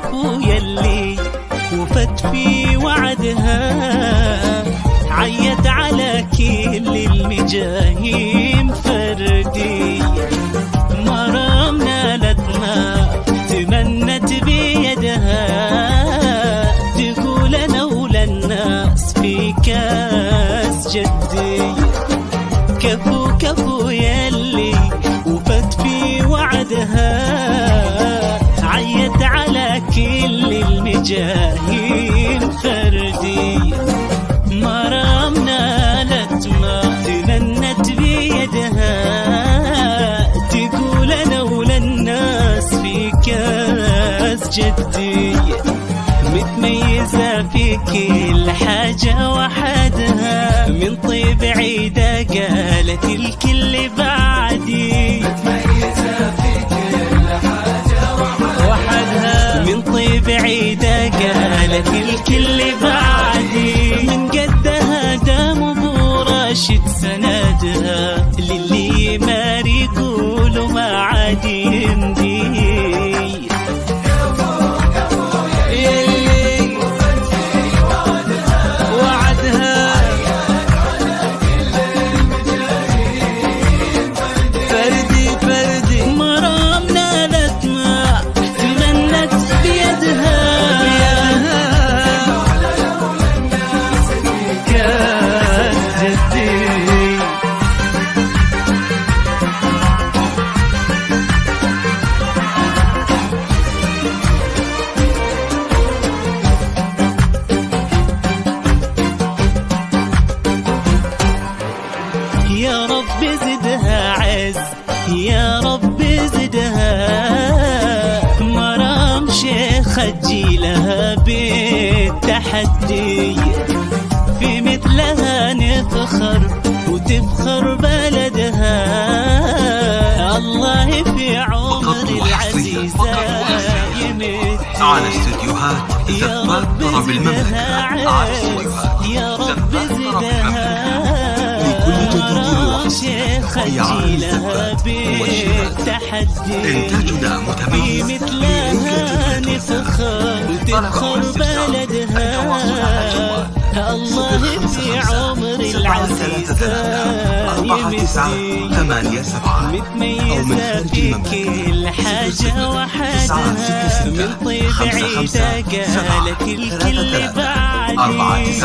كفو يلي وفت في وعدها، عيت على كل المجاهيم فردي. مرام نالت ما تمنت بيدها، تقول انا وللناس في كاس جدي. كفو كفو يلي وفت في وعدها، عيت على كل المجاهيم فردي. مرام نالت ما تمنت بيدها، تقول انا وللناس في كاس جدي. متميزة في كل حاجة وحدها، من طيب عيدة قالت الكل بعدي. متميزة في كل حاجة وحدها، من طيب عيدة قالت الكل بعدي. من قدها دام ابو راشد سندها، للي يماري يقولوا ما عاد يمدي. يا رب زدها عز، يا رب زدها. مرام شيخة تجيلها بالتحدي، في مثلها نفخر وتفخر بلدها. الله في عمر العزيزة يمد على استديوهات زفات طرب المملكة. على استديوهات يا رب زدها. شيخة تجيلها بالتحدي، إنتاجنا متميز، مثلها نفخر وتفخر بلدها. الله في عمر العزيزة يمدي. متميزة في كل حاجة وحدها، من طيب عيدة قالت الكل بعدي.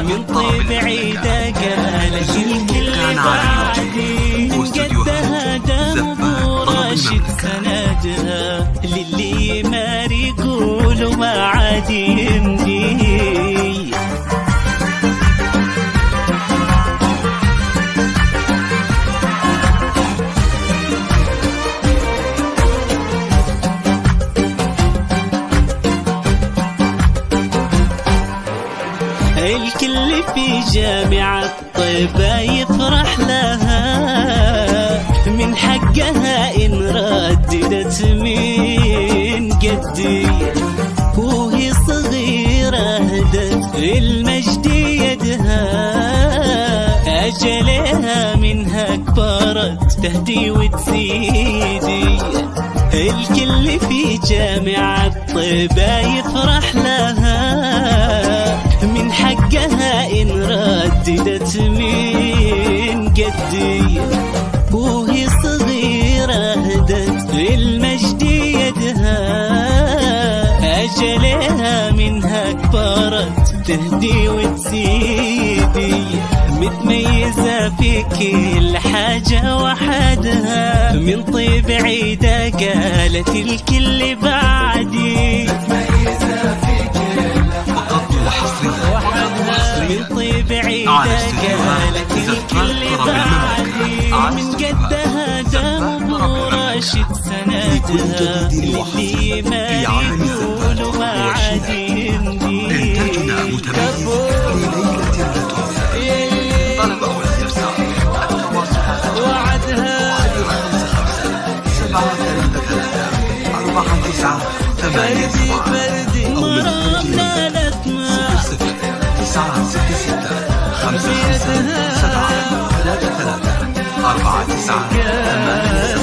من طيب عيدة قالت الكل بعدي. من قدها دام ابو راشد سندها، للي يماري يقولوا ما عاد يمدي. الكل في جامعة طيبة يفرح لها، من حقها إن رددت من قدي. وهي صغيرة هدت المجد يدها، أجلها منها كبرت تهدي وتزيدي. الكل في جامعة طيبة يفرح لها، من حقها إن رددت من قدي. وهي صغيرة هدت المجد يدها، أجلها منها كبرت تهدي وتزيدي. متميزة في كل حاجة وحدها، من طيب عيدة قالت الكل بعدي. متميزة في كل من طيب عيدة قالت الكل بعدي. من قدها دام ابو راشد سندها، للي يماري يقولوا ما عاد يمدي. إنتاجنا متميز لليلة لا تنسى. طلب أو استفسار التواصل وعدها 733 فردي. مرام نالت ما 966 55 7 3 3 4 9 8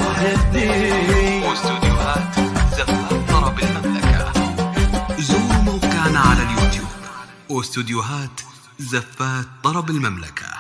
7. واستوديوهات زفات طرب المملكة.